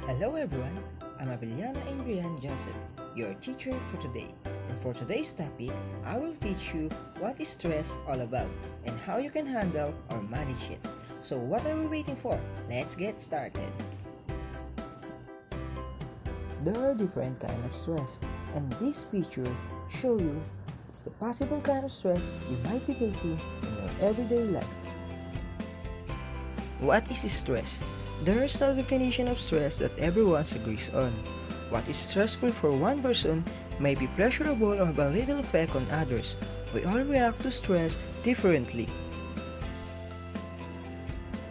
Hello everyone, I'm Aveliana Ingrian Joseph, your teacher for today. And for today's topic, I will teach you what is stress all about and how you can handle or manage it. So what are we waiting for? Let's get started. There are different kinds of stress, and this picture shows you the possible kind of stress you might be facing in your everyday life. What is stress? There is no definition of stress that everyone agrees on. What is stressful for one person may be pleasurable or have a little effect on others. We all react to stress differently.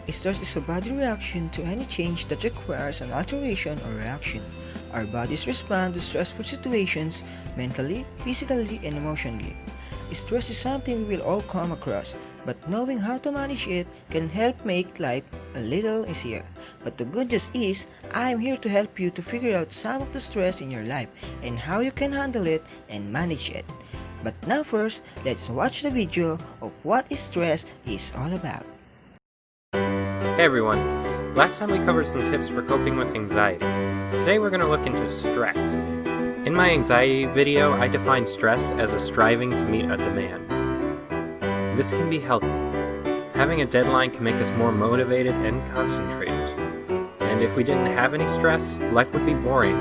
Stress is a body reaction to any change that requires an alteration or reaction. Our bodies respond to stressful situations mentally, physically, and emotionally. Stress is something we will all come across, but knowing how to manage it can help make life a little easier. But the good news is, I am here to help you to figure out some of the stress in your life and how you can handle it and manage it. But now first, let's watch the video of what stress is all about. Hey everyone, last time we covered some tips for coping with anxiety. Today we're going to look into stress. In my anxiety video, I defined stress as a striving to meet a demand. This can be healthy. Having a deadline can make us more motivated and concentrated. And if we didn't have any stress, life would be boring.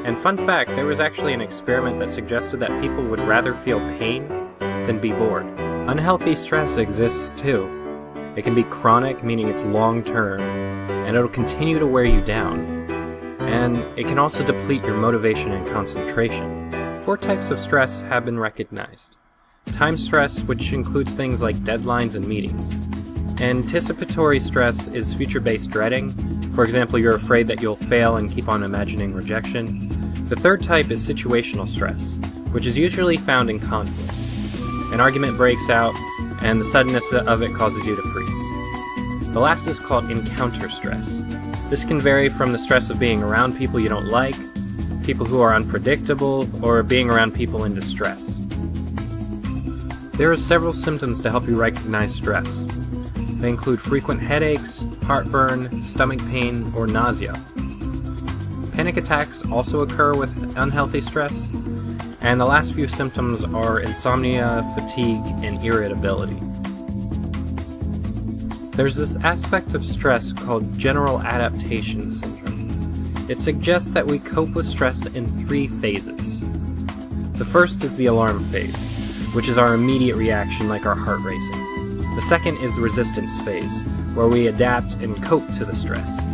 And fun fact, there was actually an experiment that suggested that people would rather feel pain than be bored. Unhealthy stress exists too. It can be chronic, meaning it's long-term, and it'll continue to wear you down. And it can also deplete your motivation and concentration. 4 types of stress have been recognized. Time stress, which includes things like deadlines and meetings. Anticipatory stress is future-based dreading. For example, you're afraid that you'll fail and keep on imagining rejection. The 3rd type is situational stress, which is usually found in conflict. An argument breaks out, and the suddenness of it causes you to freeze. The last is called encounter stress. This can vary from the stress of being around people you don't like, people who are unpredictable, or being around people in distress. There are several symptoms to help you recognize stress. They include frequent headaches, heartburn, stomach pain, or nausea. Panic attacks also occur with unhealthy stress, and the last few symptoms are insomnia, fatigue, and irritability. There's this aspect of stress called general adaptation syndrome. It suggests that we cope with stress in 3 phases. The first is the alarm phase, which is our immediate reaction like our heart racing. The second is the resistance phase, where we adapt and cope to the stress.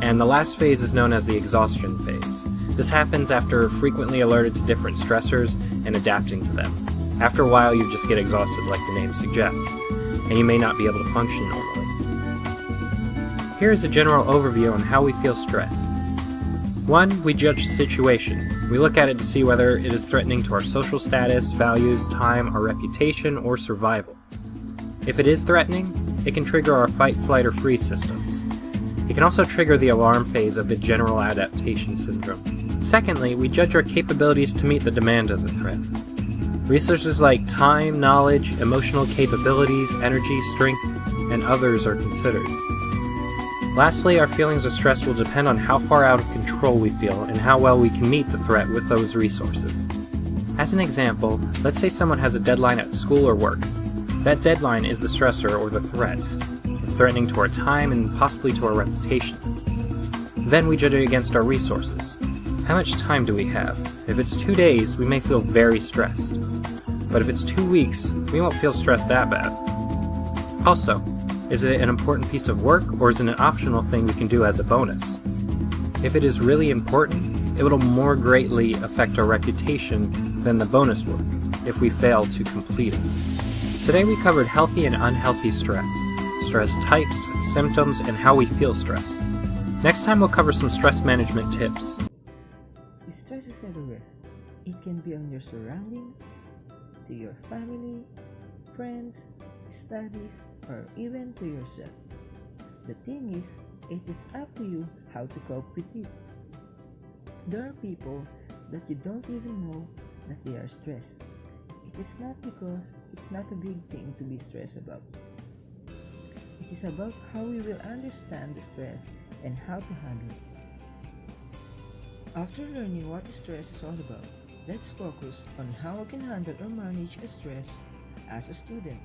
And the last phase is known as the exhaustion phase. This happens after frequently alerted to different stressors and adapting to them. After a while, you just get exhausted like the name suggests, and you may not be able to function normally. Here is a general overview on how we feel stress. 1. We judge the situation. We look at it to see whether it is threatening to our social status, values, time, our reputation, or survival. If it is threatening, it can trigger our fight, flight, or freeze systems. It can also trigger the alarm phase of the general adaptation syndrome. Secondly, we judge our capabilities to meet the demand of the threat. Resources like time, knowledge, emotional capabilities, energy, strength, and others are considered. Lastly, our feelings of stress will depend on how far out of control we feel and how well we can meet the threat with those resources. As an example, let's say someone has a deadline at school or work. That deadline is the stressor or the threat. It's threatening to our time and possibly to our reputation. Then we judge it against our resources. How much time do we have? If it's 2 days, we may feel very stressed. But if it's 2 weeks, we won't feel stressed that bad. Also, is it an important piece of work, or is it an optional thing we can do as a bonus? If it is really important, it will more greatly affect our reputation than the bonus work if we fail to complete it. Today we covered healthy and unhealthy stress types, symptoms, and how we feel stress. Next time we'll cover some stress management tips. Stress is everywhere. It can be on your surroundings, to your family, friends, studies, or even to yourself. The thing is, it is up to you how to cope with it. There are people that you don't even know that they are stressed. It is not because it's not a big thing to be stressed about. It is about how we will understand the stress and how to handle it. After learning what stress is all about, let's focus on how we can handle or manage stress as a student.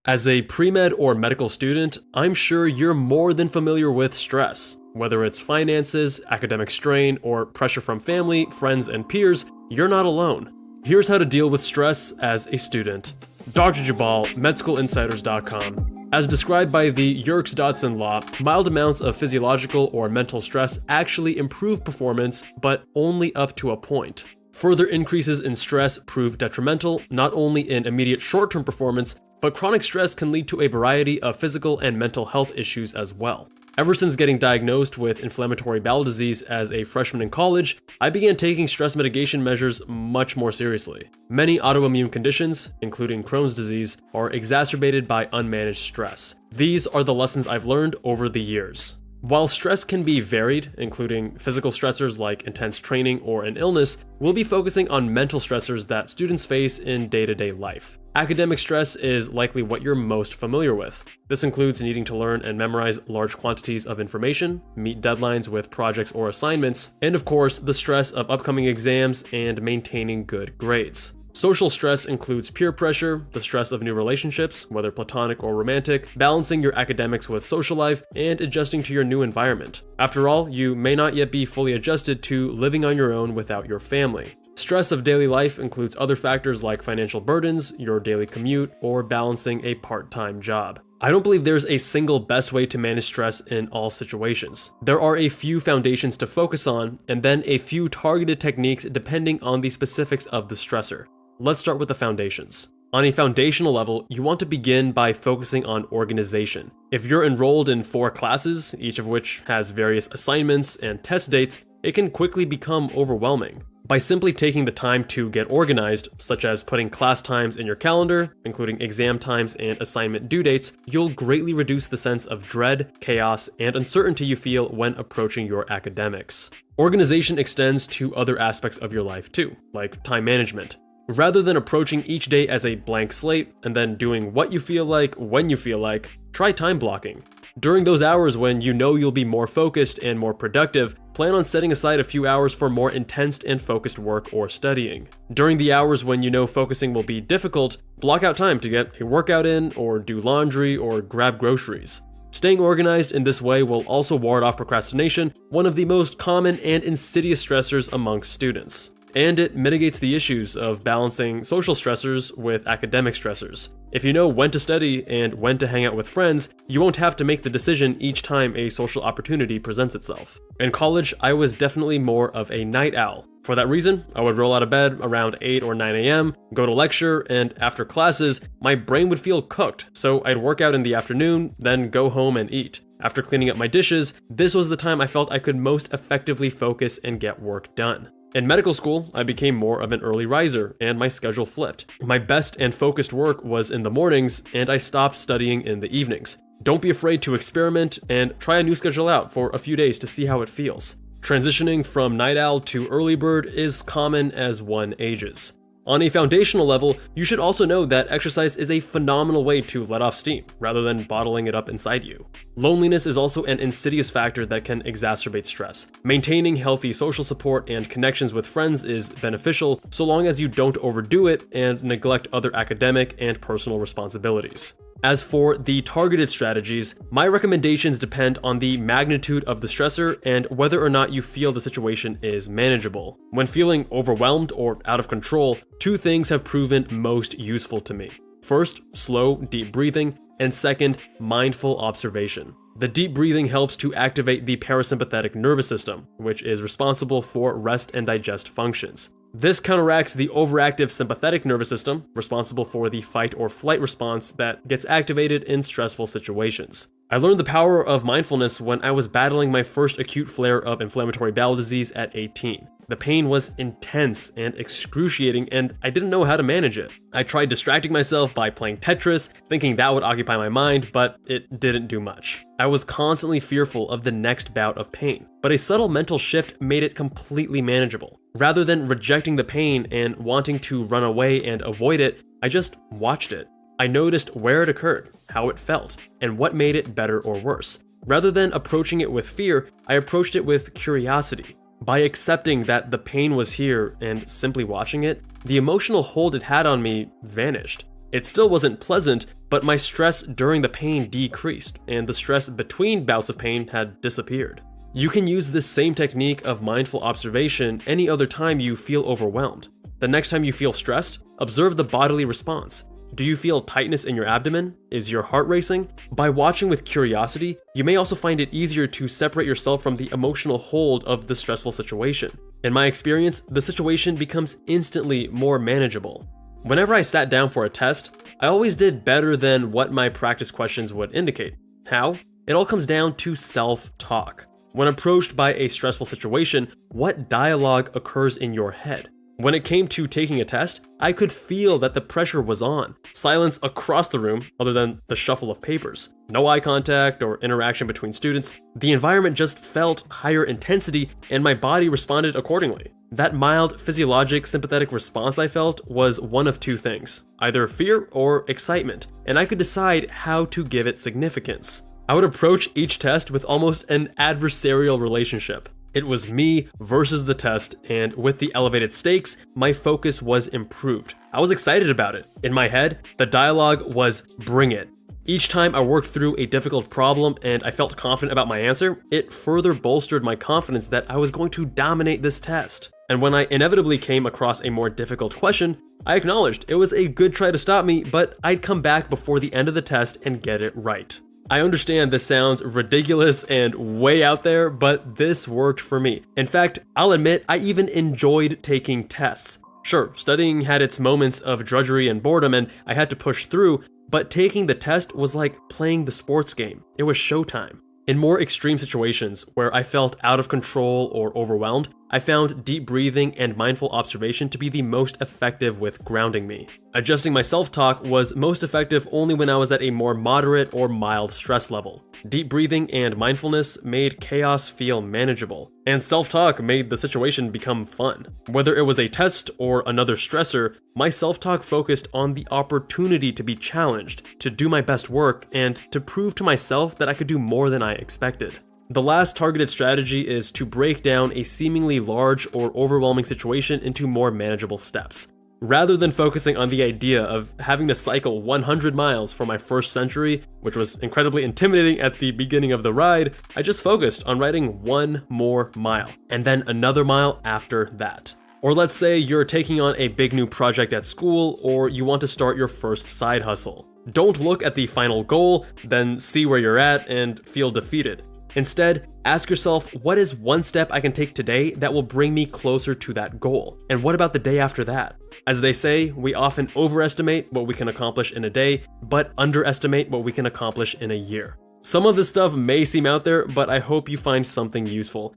As a pre-med or medical student, I'm sure you're more than familiar with stress. Whether it's finances, academic strain, or pressure from family, friends, and peers, you're not alone. Here's how to deal with stress as a student. Dr. Jabal, MedSchoolInsiders.com. As described by the Yerkes-Dodson law, mild amounts of physiological or mental stress actually improve performance, but only up to a point. Further increases in stress prove detrimental, not only in immediate short-term performance, but chronic stress can lead to a variety of physical and mental health issues as well. Ever since getting diagnosed with inflammatory bowel disease as a freshman in college, I began taking stress mitigation measures much more seriously. Many autoimmune conditions, including Crohn's disease, are exacerbated by unmanaged stress. These are the lessons I've learned over the years. While stress can be varied, including physical stressors like intense training or an illness, we'll be focusing on mental stressors that students face in day-to-day life. Academic stress is likely what you're most familiar with. This includes needing to learn and memorize large quantities of information, meet deadlines with projects or assignments, and of course, the stress of upcoming exams and maintaining good grades. Social stress includes peer pressure, the stress of new relationships, whether platonic or romantic, balancing your academics with social life, and adjusting to your new environment. After all, you may not yet be fully adjusted to living on your own without your family. Stress of daily life includes other factors like financial burdens, your daily commute, or balancing a part-time job. I don't believe there's a single best way to manage stress in all situations. There are a few foundations to focus on, and then a few targeted techniques depending on the specifics of the stressor. Let's start with the foundations. On a foundational level, you want to begin by focusing on organization. If you're enrolled in 4 classes, each of which has various assignments and test dates, it can quickly become overwhelming. By simply taking the time to get organized, such as putting class times in your calendar, including exam times and assignment due dates, you'll greatly reduce the sense of dread, chaos, and uncertainty you feel when approaching your academics. Organization extends to other aspects of your life too, like time management. Rather than approaching each day as a blank slate and then doing what you feel like when you feel like, try time blocking. During those hours when you know you'll be more focused and more productive, plan on setting aside a few hours for more intense and focused work or studying. During the hours when you know focusing will be difficult, block out time to get a workout in, or do laundry, or grab groceries. Staying organized in this way will also ward off procrastination, one of the most common and insidious stressors amongst students. And it mitigates the issues of balancing social stressors with academic stressors. If you know when to study and when to hang out with friends, you won't have to make the decision each time a social opportunity presents itself. In college, I was definitely more of a night owl. For that reason, I would roll out of bed around 8 or 9 a.m., go to lecture, and after classes, my brain would feel cooked, so I'd work out in the afternoon, then go home and eat. After cleaning up my dishes, this was the time I felt I could most effectively focus and get work done. In medical school, I became more of an early riser, and my schedule flipped. My best and focused work was in the mornings, and I stopped studying in the evenings. Don't be afraid to experiment, and try a new schedule out for a few days to see how it feels. Transitioning from night owl to early bird is common as one ages. On a foundational level, you should also know that exercise is a phenomenal way to let off steam, rather than bottling it up inside you. Loneliness is also an insidious factor that can exacerbate stress. Maintaining healthy social support and connections with friends is beneficial, so long as you don't overdo it and neglect other academic and personal responsibilities. As for the targeted strategies, my recommendations depend on the magnitude of the stressor and whether or not you feel the situation is manageable. When feeling overwhelmed or out of control, 2 things have proven most useful to me. First, slow, deep breathing, and second, mindful observation. The deep breathing helps to activate the parasympathetic nervous system, which is responsible for rest and digest functions. This counteracts the overactive sympathetic nervous system, responsible for the fight or flight response that gets activated in stressful situations. I learned the power of mindfulness when I was battling my first acute flare of inflammatory bowel disease at 18. The pain was intense and excruciating, and I didn't know how to manage it. I tried distracting myself by playing Tetris, thinking that would occupy my mind, but it didn't do much. I was constantly fearful of the next bout of pain, but a subtle mental shift made it completely manageable. Rather than rejecting the pain and wanting to run away and avoid it, I just watched it. I noticed where it occurred, how it felt, and what made it better or worse. Rather than approaching it with fear, I approached it with curiosity. By accepting that the pain was here and simply watching it, the emotional hold it had on me vanished. It still wasn't pleasant, but my stress during the pain decreased, and the stress between bouts of pain had disappeared. You can use this same technique of mindful observation any other time you feel overwhelmed. The next time you feel stressed, observe the bodily response. Do you feel tightness in your abdomen? Is your heart racing? By watching with curiosity, you may also find it easier to separate yourself from the emotional hold of the stressful situation. In my experience, the situation becomes instantly more manageable. Whenever I sat down for a test, I always did better than what my practice questions would indicate. How? It all comes down to self-talk. When approached by a stressful situation, what dialogue occurs in your head? When it came to taking a test, I could feel that the pressure was on. Silence across the room, other than the shuffle of papers. No eye contact or interaction between students. The environment just felt higher intensity, and my body responded accordingly. That mild physiologic sympathetic response I felt was one of two things, either fear or excitement, and I could decide how to give it significance. I would approach each test with almost an adversarial relationship. It was me versus the test, and with the elevated stakes, my focus was improved. I was excited about it. In my head, the dialogue was bring it. Each time I worked through a difficult problem and I felt confident about my answer, it further bolstered my confidence that I was going to dominate this test. And when I inevitably came across a more difficult question, I acknowledged it was a good try to stop me, but I'd come back before the end of the test and get it right. I understand this sounds ridiculous and way out there, but this worked for me. In fact, I'll admit I even enjoyed taking tests. Sure, studying had its moments of drudgery and boredom and I had to push through, but taking the test was like playing the sports game. It was showtime. In more extreme situations where I felt out of control or overwhelmed, I found deep breathing and mindful observation to be the most effective with grounding me. Adjusting my self-talk was most effective only when I was at a more moderate or mild stress level. Deep breathing and mindfulness made chaos feel manageable, and self-talk made the situation become fun. Whether it was a test or another stressor, my self-talk focused on the opportunity to be challenged, to do my best work, and to prove to myself that I could do more than I expected. The last targeted strategy is to break down a seemingly large or overwhelming situation into more manageable steps. Rather than focusing on the idea of having to cycle 100 miles for my first century, which was incredibly intimidating at the beginning of the ride, I just focused on riding one more mile, and then another mile after that. Or let's say you're taking on a big new project at school, or you want to start your first side hustle. Don't look at the final goal, then see where you're at and feel defeated. Instead, ask yourself, what is one step I can take today that will bring me closer to that goal? And what about the day after that? As they say, we often overestimate what we can accomplish in a day, but underestimate what we can accomplish in a year. Some of this stuff may seem out there, but I hope you find something useful.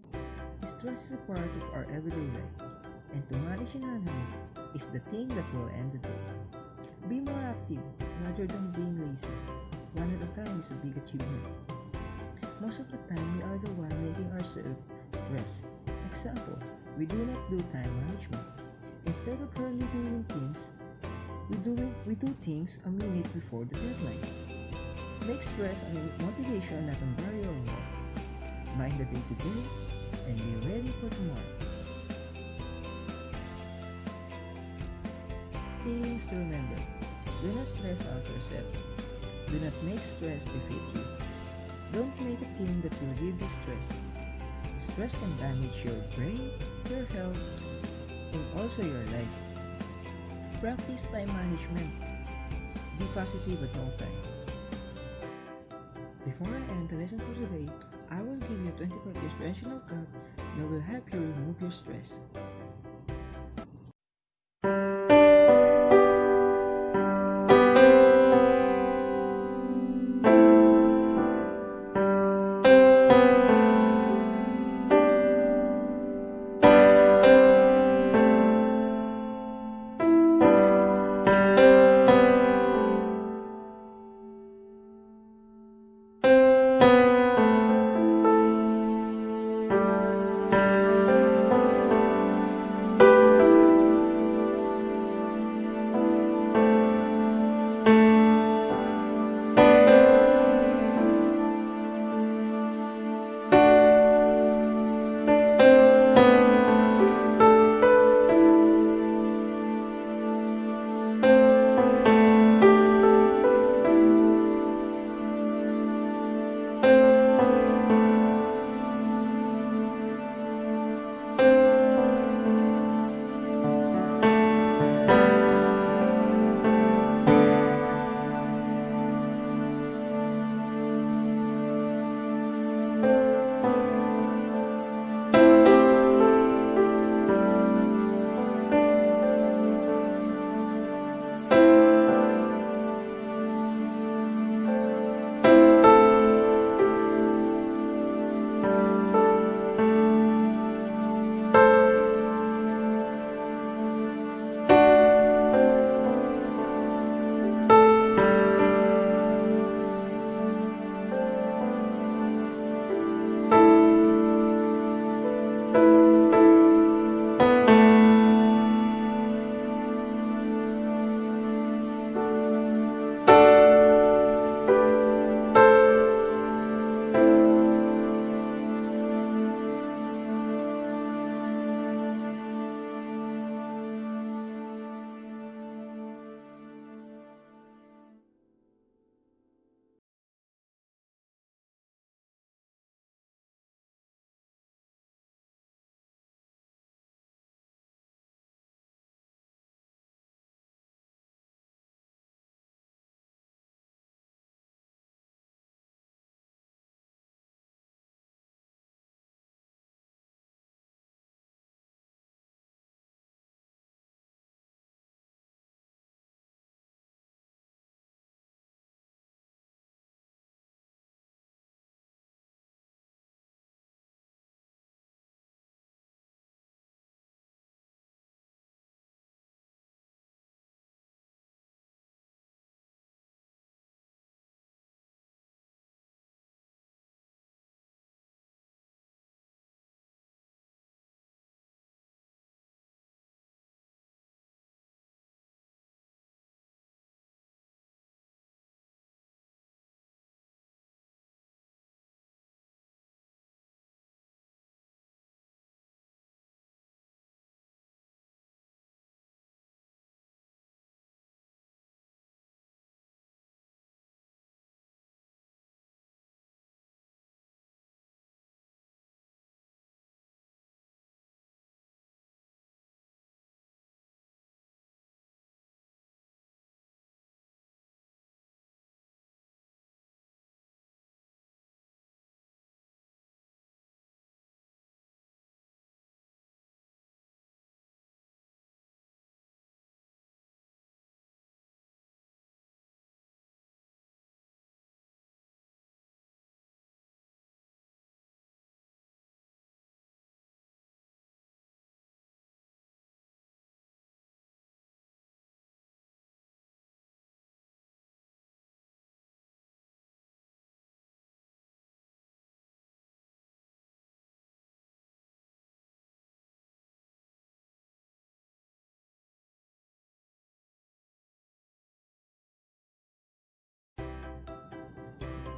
Stress is a part of our everyday life, and to manage and handle it is the thing that will end the day. Be more active rather than being lazy. One at a time is a big achievement. Most of the time, we are the one making ourselves stress. Example, we do not do time management. Instead of currently doing things, we do things a minute before the deadline. Make stress and motivation not a barrier or more. Mind the day today and be ready for tomorrow. Things to remember. Do not stress out yourself. Do not make stress defeat you. Don't make a thing that will give you stress. Stress can damage your brain, your health, and also your life. Practice time management. Be positive at all times. Before I end the lesson for today, I will give you a 24-piece professional cut that will help you remove your stress.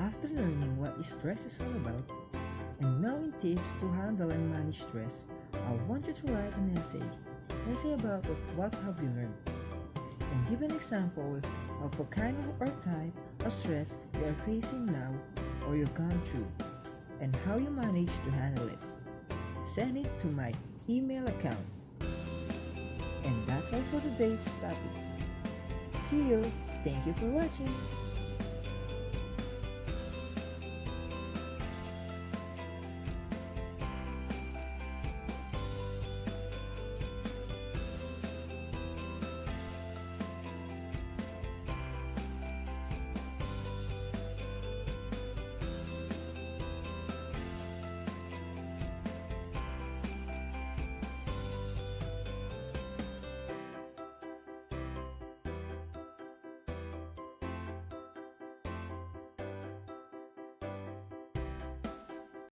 After learning what stress is all about and knowing tips to handle and manage stress, I want you to write an essay about what have you learned, and give an example of what kind of or type of stress you are facing now or you've gone through, and how you manage to handle it. Send it to my email account. And that's all for today's topic. See you. Thank you for watching.